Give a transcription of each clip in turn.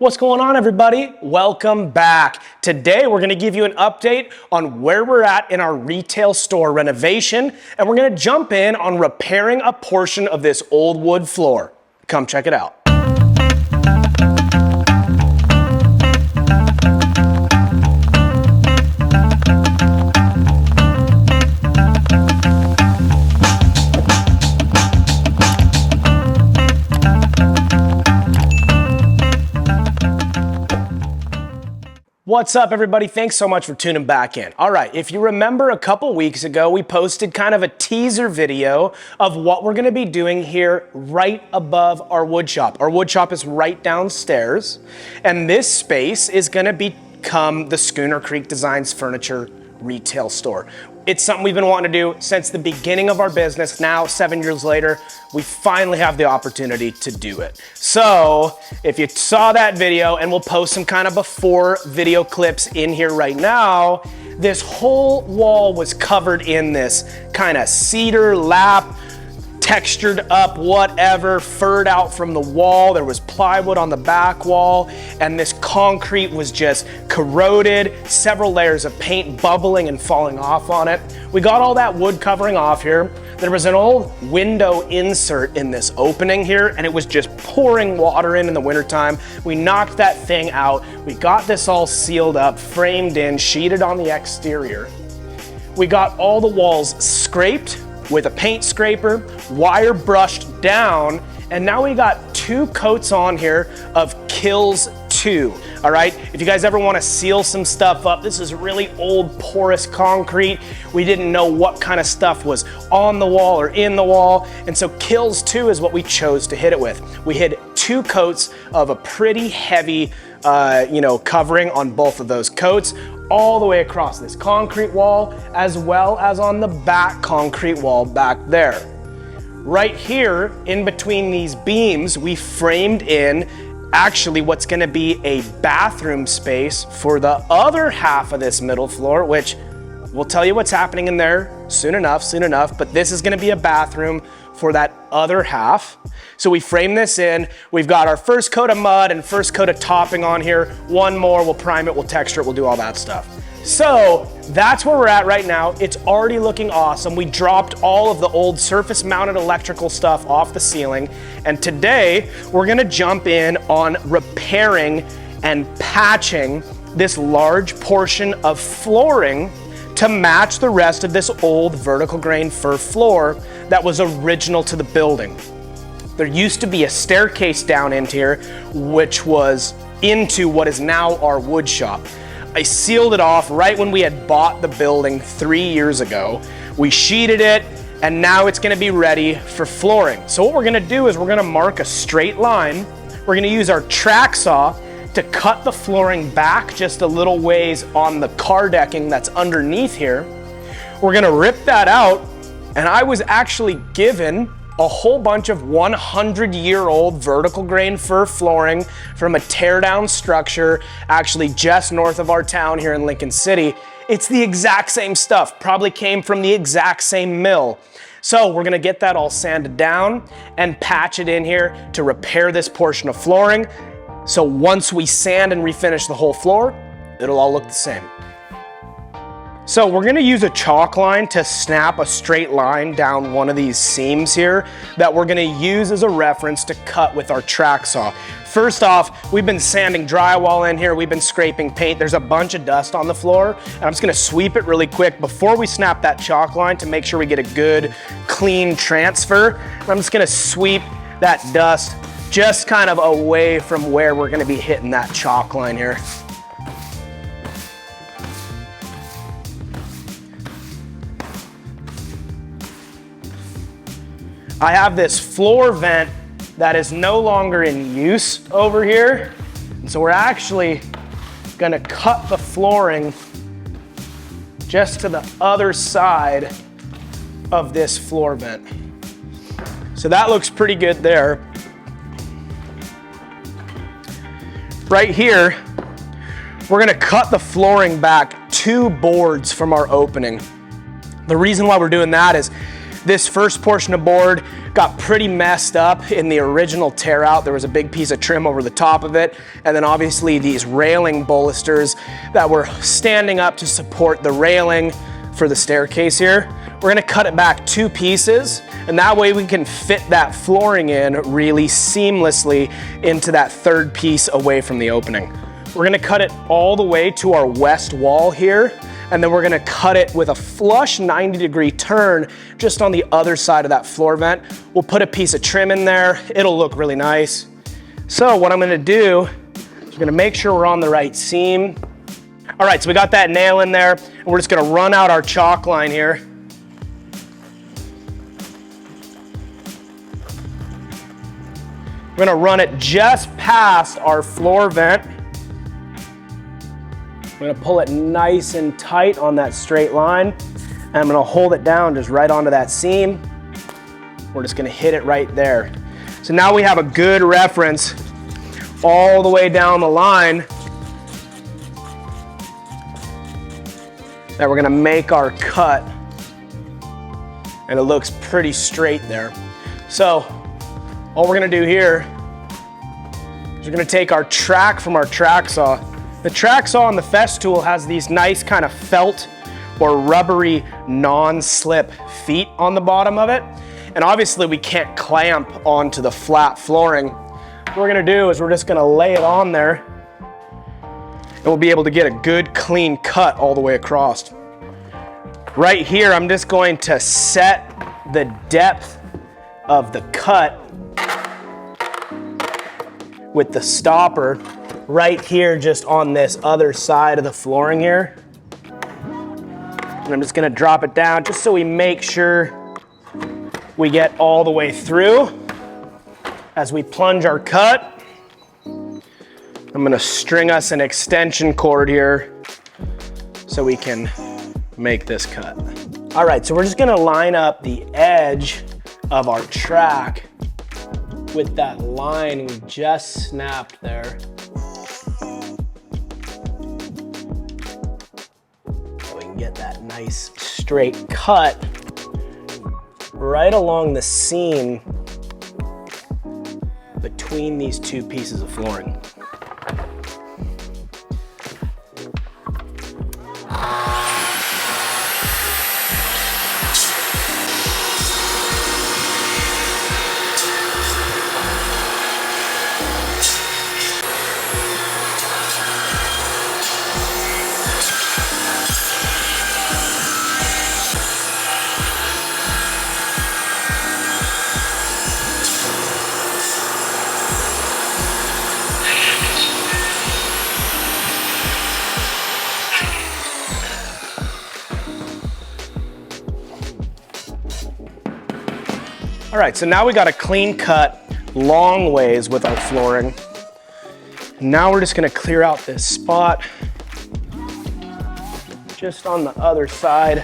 What's going on, everybody? Welcome back. Today, we're gonna give you an update on where we're at in our retail store renovation, and we're gonna jump in on repairing a portion of this old wood floor. Come check it out. What's up, everybody? Thanks so much for tuning back in. All right, if you remember a couple weeks ago, we posted kind of a teaser video of what we're gonna be doing here right above our wood shop. Our wood shop is right downstairs, and this space is gonna become the Schooner Creek Designs Furniture retail store. It's something we've been wanting to do since the beginning of our business. Now, 7 years later, we finally have the opportunity to do it. So if you saw that video, and we'll post some kind of before video clips in here right now, this whole wall was covered in this kind of cedar lap, textured up, whatever, furred out from the wall. There was plywood on the back wall, and this concrete was just corroded, several layers of paint bubbling and falling off on it. We got all that wood covering off here. There was an old window insert in this opening here, and it was just pouring water in the wintertime. We knocked that thing out. We got this all sealed up, framed in, sheeted on the exterior. We got all the walls scraped with a paint scraper, wire brushed down, and now we got 2 coats on here of Kills 2, all right? If you guys ever wanna seal some stuff up, this is really old porous concrete. We didn't know what kind of stuff was on the wall or in the wall, and so Kills 2 is what we chose to hit it with. We hit 2 coats of a pretty heavy covering on both of those coats, all the way across this concrete wall, as well as on the back concrete wall back there. Right here, in between these beams, we framed in actually what's gonna be a bathroom space for the other half of this middle floor, which we'll tell you what's happening in there soon enough, but this is gonna be a bathroom for that other half. So we frame this in. We've got our first coat of mud and first coat of topping on here. One more, we'll prime it, we'll texture it, we'll do all that stuff. So that's where we're at right now. It's already looking awesome. We dropped all of the old surface mounted electrical stuff off the ceiling. And today we're gonna jump in on repairing and patching this large portion of flooring to match the rest of this old vertical grain fir floor that was original to the building. There used to be a staircase down into here, which was into what is now our wood shop. I sealed it off right when we had bought the building 3 years ago. We sheeted it, and now it's gonna be ready for flooring. So what we're gonna do is we're gonna mark a straight line. We're gonna use our track saw to cut the flooring back just a little ways on the car decking that's underneath here. We're gonna rip that out, and I was actually given a whole bunch of 100-year-old vertical grain fir flooring from a teardown structure actually just north of our town here in Lincoln City. It's the exact same stuff, probably came from the exact same mill. So we're gonna get that all sanded down and patch it in here to repair this portion of flooring. So once we sand and refinish the whole floor, it'll all look the same. So we're gonna use a chalk line to snap a straight line down one of these seams here that we're gonna use as a reference to cut with our track saw. First off, we've been sanding drywall in here, we've been scraping paint, there's a bunch of dust on the floor, and I'm just gonna sweep it really quick before we snap that chalk line to make sure we get a good, clean transfer. I'm just gonna sweep that dust just kind of away from where we're gonna be hitting that chalk line here. I have this floor vent that is no longer in use over here. And so we're actually gonna cut the flooring just to the other side of this floor vent. So that looks pretty good there. Right here, we're gonna cut the flooring back 2 boards from our opening. The reason why we're doing that is This first portion of board got pretty messed up in the original tear out. There was a big piece of trim over the top of it. And then obviously these railing bolsters that were standing up to support the railing for the staircase here. We're gonna cut it back 2 pieces, and that way we can fit that flooring in really seamlessly into that 3rd piece away from the opening. We're gonna cut it all the way to our west wall here, and then we're gonna cut it with a flush 90-degree turn just on the other side of that floor vent. We'll put a piece of trim in there. It'll look really nice. So what I'm gonna do is we're gonna make sure we're on the right seam. All right, so we got that nail in there, and we're just gonna run out our chalk line here. We're gonna run it just past our floor vent. I'm gonna pull it nice and tight on that straight line, and I'm gonna hold it down just right onto that seam. We're just gonna hit it right there. So now we have a good reference all the way down the line that we're gonna make our cut, and it looks pretty straight there. So all we're gonna do here is we're gonna take our track from our track saw. The track saw on the Festool has these nice kind of felt or rubbery non-slip feet on the bottom of it. And obviously we can't clamp onto the flat flooring. What we're gonna do is we're just gonna lay it on there, and we'll be able to get a good clean cut all the way across. Right here, I'm just going to set the depth of the cut with the stopper right here just on this other side of the flooring here. And I'm just gonna drop it down just so we make sure we get all the way through. As we plunge our cut, I'm gonna string us an extension cord here so we can make this cut. All right, so we're just gonna line up the edge of our track with that line we just snapped there. So we can get that nice straight cut right along the seam between these 2 pieces of flooring. All right, so now we got a clean cut long ways with our flooring. Now we're just gonna clear out this spot just on the other side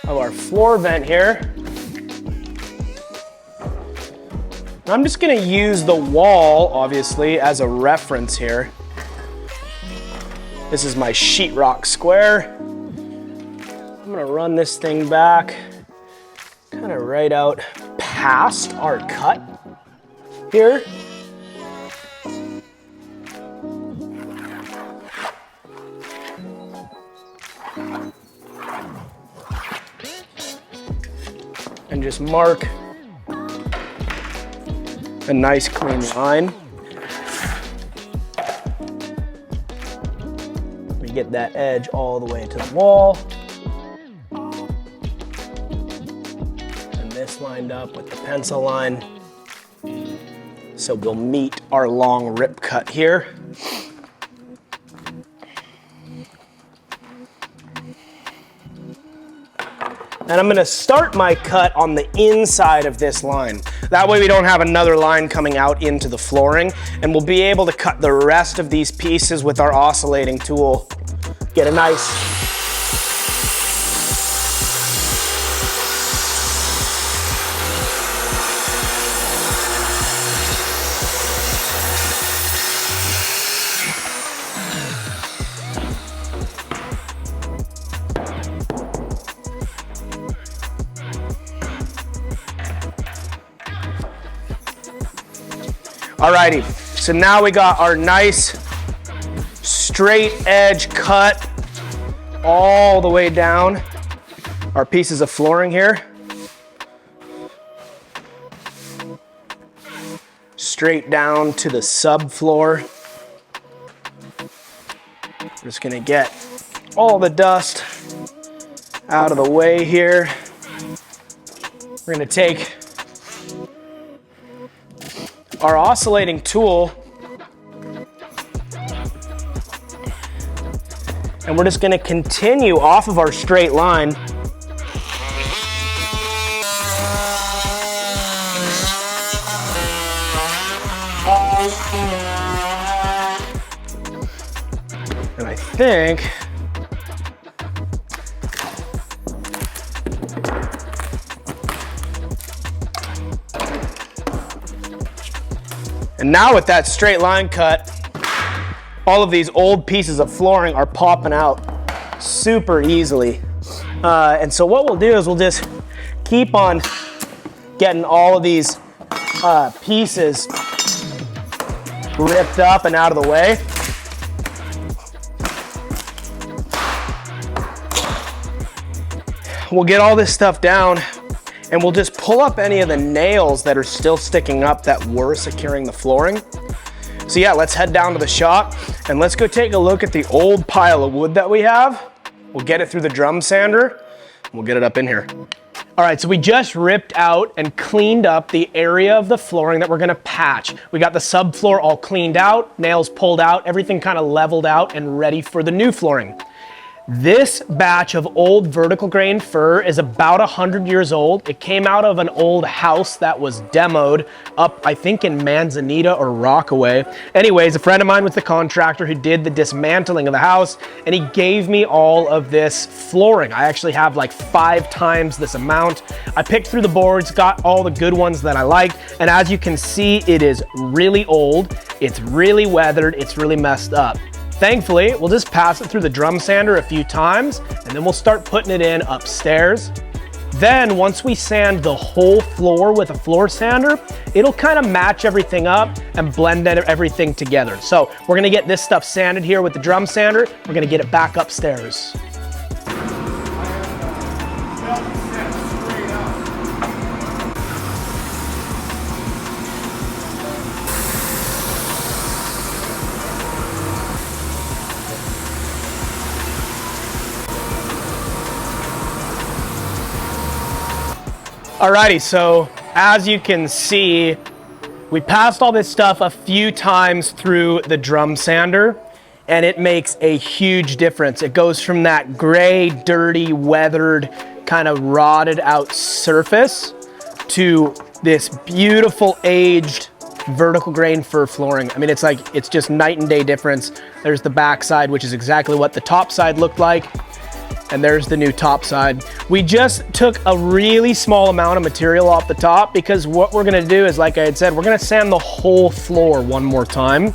of our floor vent here. I'm just gonna use the wall, obviously, as a reference here. This is my sheetrock square. I'm gonna run this thing back, kind of right out past our cut here. And just mark a nice clean line. We get that edge all the way to the wall. This lined up with the pencil line. So we'll meet our long rip cut here. And I'm gonna start my cut on the inside of this line. That way we don't have another line coming out into the flooring, and we'll be able to cut the rest of these pieces with our oscillating tool. Get a nice Alrighty, so now we got our nice straight edge cut all the way down our pieces of flooring here. Straight down to the subfloor. Just gonna get all the dust out of the way here. We're gonna take our oscillating tool and we're just gonna continue off of our straight line. And I think and now with that straight line cut, all of these old pieces of flooring are popping out super easily. And so what we'll do is we'll just keep on getting all of these pieces ripped up and out of the way. We'll get all this stuff down and we'll just pull up any of the nails that are still sticking up that were securing the flooring. So yeah, let's head down to the shop and let's go take a look at the old pile of wood that we have. We'll get it through the drum sander and we'll get it up in here. All right, so we just ripped out and cleaned up the area of the flooring that we're gonna patch. We got the subfloor all cleaned out, nails pulled out, everything kind of leveled out and ready for the new flooring. This batch of old vertical grain fir is about 100 years old. It came out of an old house that was demoed up, I think in Manzanita or Rockaway. Anyways, a friend of mine was the contractor who did the dismantling of the house and he gave me all of this flooring. I actually have like 5 times this amount. I picked through the boards, got all the good ones that I liked, and as you can see, it is really old, it's really weathered, it's really messed up. Thankfully, we'll just pass it through the drum sander a few times and then we'll start putting it in upstairs. Then once we sand the whole floor with a floor sander, it'll kind of match everything up and blend everything together. So we're gonna get this stuff sanded here with the drum sander. We're gonna get it back upstairs. Alrighty, so as you can see, we passed all this stuff a few times through the drum sander and it makes a huge difference. It goes from that gray, dirty, weathered, kind of rotted out surface to this beautiful aged vertical grain fir flooring. I mean, it's just night and day difference. There's the back side, which is exactly what the top side looked like. And there's the new top side. We just took a really small amount of material off the top because what we're gonna do is, like I had said, we're gonna sand the whole floor one more time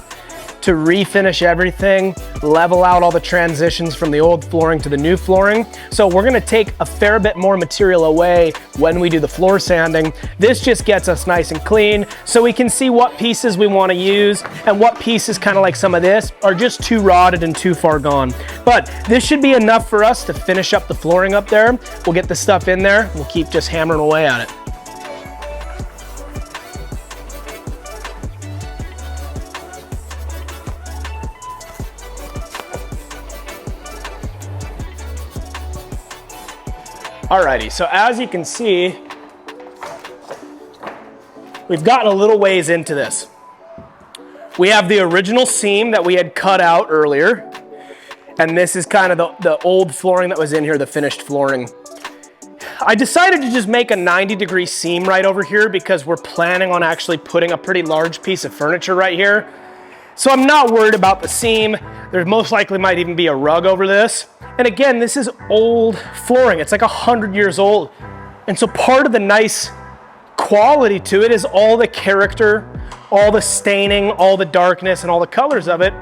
to refinish everything, level out all the transitions from the old flooring to the new flooring. So we're gonna take a fair bit more material away when we do the floor sanding. This just gets us nice and clean so we can see what pieces we wanna use and what pieces, kind of like some of this, are just too rotted and too far gone. But this should be enough for us to finish up the flooring up there. We'll get the stuff in there, we'll keep just hammering away at it. Alrighty, so as you can see, we've gotten a little ways into this. We have the original seam that we had cut out earlier, and this is kind of the old flooring that was in here, the finished flooring. I decided to just make a 90-degree seam right over here because we're planning on actually putting a pretty large piece of furniture right here. So I'm not worried about the seam. There most likely might even be a rug over this. And again, this is old flooring. It's like 100 years old. And so part of the nice quality to it is all the character, all the staining, all the darkness, and all the colors of it.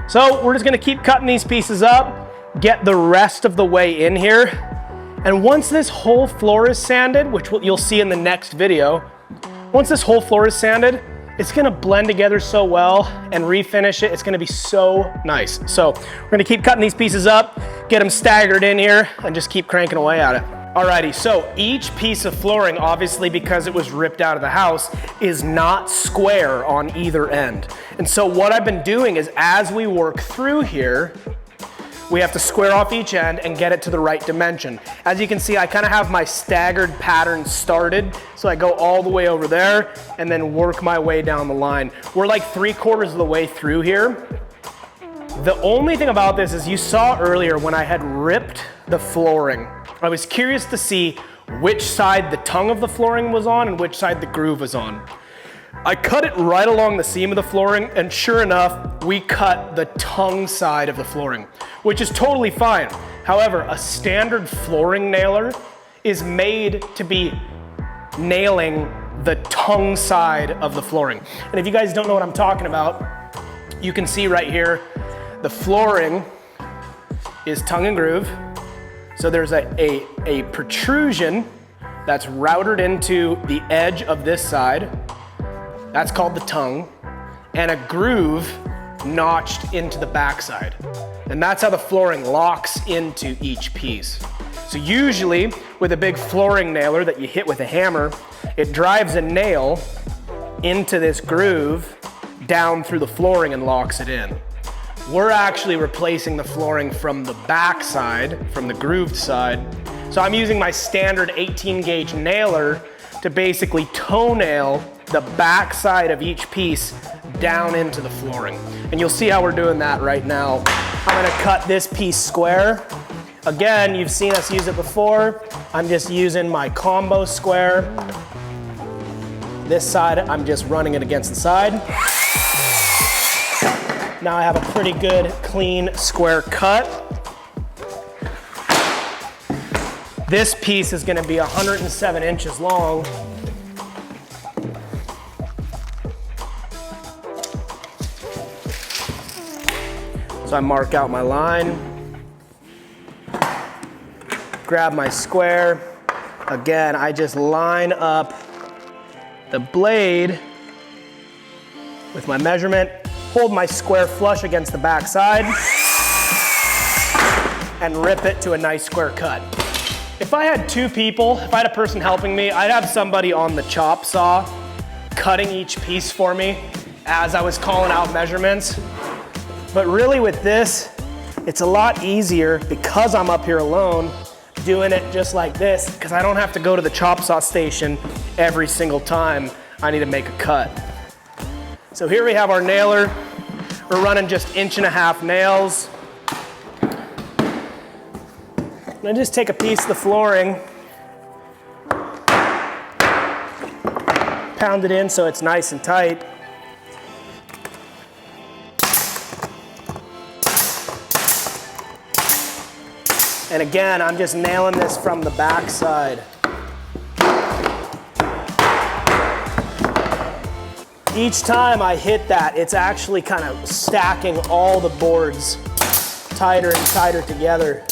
So we're just gonna keep cutting these pieces up, get the rest of the way in here. And once this whole floor is sanded, which you'll see in the next video, once this whole floor is sanded, It's gonna blend together so well, and refinish it, it's gonna be so nice. So we're gonna keep cutting these pieces up, get them staggered in here, and just keep cranking away at it. Alrighty, so each piece of flooring, obviously because it was ripped out of the house, is not square on either end. And so what I've been doing is, as we work through here, we have to square off each end and get it to the right dimension. As you can see, I kind of have my staggered pattern started. So I go all the way over there and then work my way down the line. We're like 3/4 of the way through here. The only thing about this is, you saw earlier when I had ripped the flooring, I was curious to see which side the tongue of the flooring was on and which side the groove was on. I cut it right along the seam of the flooring, and sure enough, we cut the tongue side of the flooring, which is totally fine. However, a standard flooring nailer is made to be nailing the tongue side of the flooring. And if you guys don't know what I'm talking about, you can see right here, the flooring is tongue and groove. So there's a protrusion that's routed into the edge of this side. That's called the tongue, and a groove notched into the backside. And that's how the flooring locks into each piece. So usually with a big flooring nailer that you hit with a hammer, it drives a nail into this groove down through the flooring and locks it in. We're actually replacing the flooring from the backside, from the grooved side. So I'm using my standard 18 gauge nailer to basically toenail the back side of each piece down into the flooring. And you'll see how we're doing that right now. I'm gonna cut this piece square. Again, you've seen us use it before. I'm just using my combo square. This side, I'm just running it against the side. Now I have a pretty good, clean, square cut. This piece is gonna be 107 inches long. So I mark out my line, grab my square. Again, I just line up the blade with my measurement, hold my square flush against the back side, and rip it to a nice square cut. If I had two people, if I had a person helping me, I'd have somebody on the chop saw cutting each piece for me as I was calling out measurements. But really with this, it's a lot easier because I'm up here alone doing it just like this, because I don't have to go to the chop saw station every single time I need to make a cut. So here we have our nailer. We're running just 1.5 inch nails. I'm gonna just take a piece of the flooring, pound it in so it's nice and tight. And again, I'm just nailing this from the back side. Each time I hit that, it's actually kind of stacking all the boards tighter and tighter together.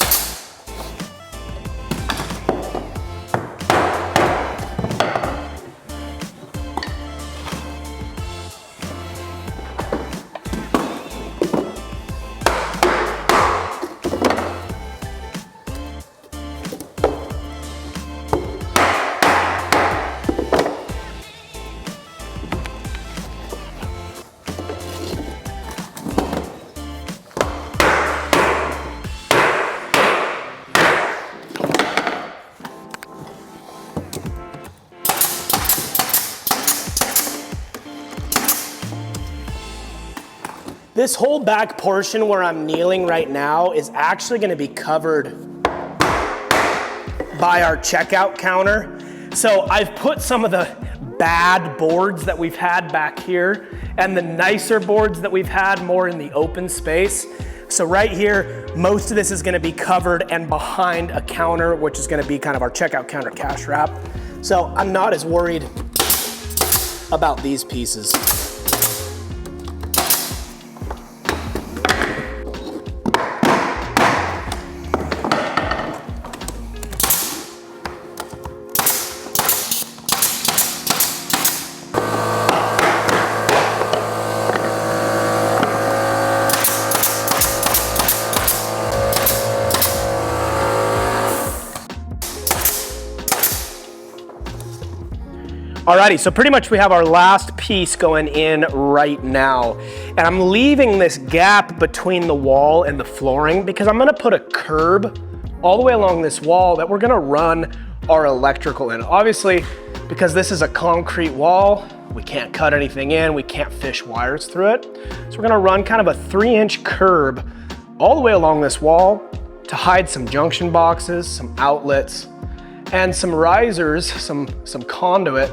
This whole back portion where I'm kneeling right now is actually gonna be covered by our checkout counter. So I've put some of the bad boards that we've had back here and the nicer boards that we've had more in the open space. So right here, most of this is gonna be covered and behind a counter, which is gonna be kind of our checkout counter cash wrap. So I'm not as worried about these pieces. Alrighty, so pretty much we have our last piece going in right now. And I'm leaving this gap between the wall and the flooring because I'm gonna put a curb all the way along this wall that we're gonna run our electrical in. Obviously, because this is a concrete wall, we can't cut anything in, we can't fish wires through it. So we're gonna run kind of a 3-inch curb all the way along this wall to hide some junction boxes, some outlets, and some risers, some conduit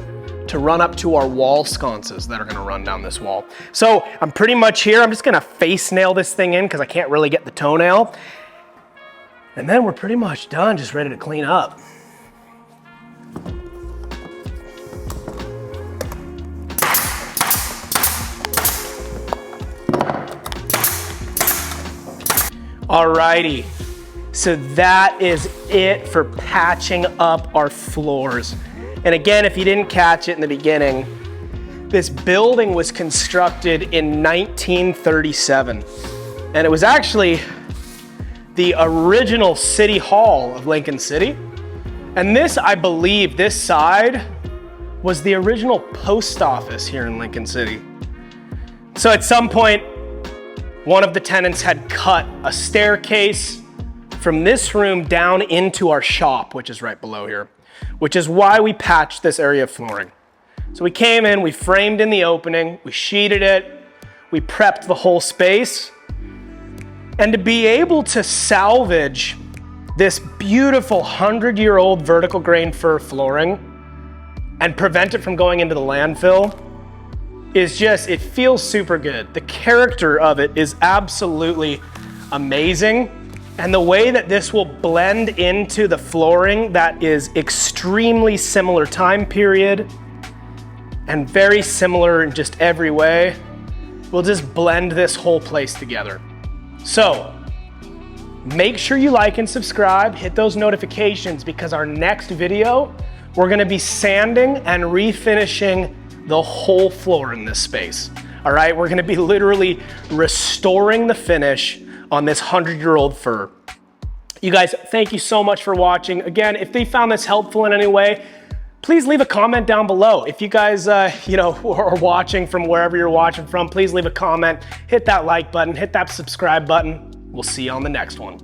to run up to our wall sconces that are gonna run down this wall. So I'm pretty much here. I'm just gonna face nail this thing in because I can't really get the toenail. And then we're pretty much done, just ready to clean up. Alrighty, so that is it for patching up our floors. And again, if you didn't catch it in the beginning, this building was constructed in 1937. And it was actually the original City Hall of Lincoln City. And this, I believe, this side was the original post office here in Lincoln City. So at some point, one of the tenants had cut a staircase from this room down into our shop, which is right below here, which is why we patched this area of flooring. So we came in, we framed in the opening, we sheeted it, we prepped the whole space. And to be able to salvage this beautiful 100-year-old vertical grain fir flooring and prevent it from going into the landfill is just, it feels super good. The character of it is absolutely amazing. And the way that this will blend into the flooring that is extremely similar time period and very similar in just every way, will just blend this whole place together. So make sure you like and subscribe, hit those notifications because our next video, we're gonna be sanding and refinishing the whole floor in this space. All right, we're gonna be literally restoring the finish on this 100-year-old fir. You guys, thank you so much for watching. Again, if they found this helpful in any way, please leave a comment down below. If you guys, are watching from wherever you're watching from, please leave a comment, hit that like button, hit that subscribe button. We'll see you on the next one.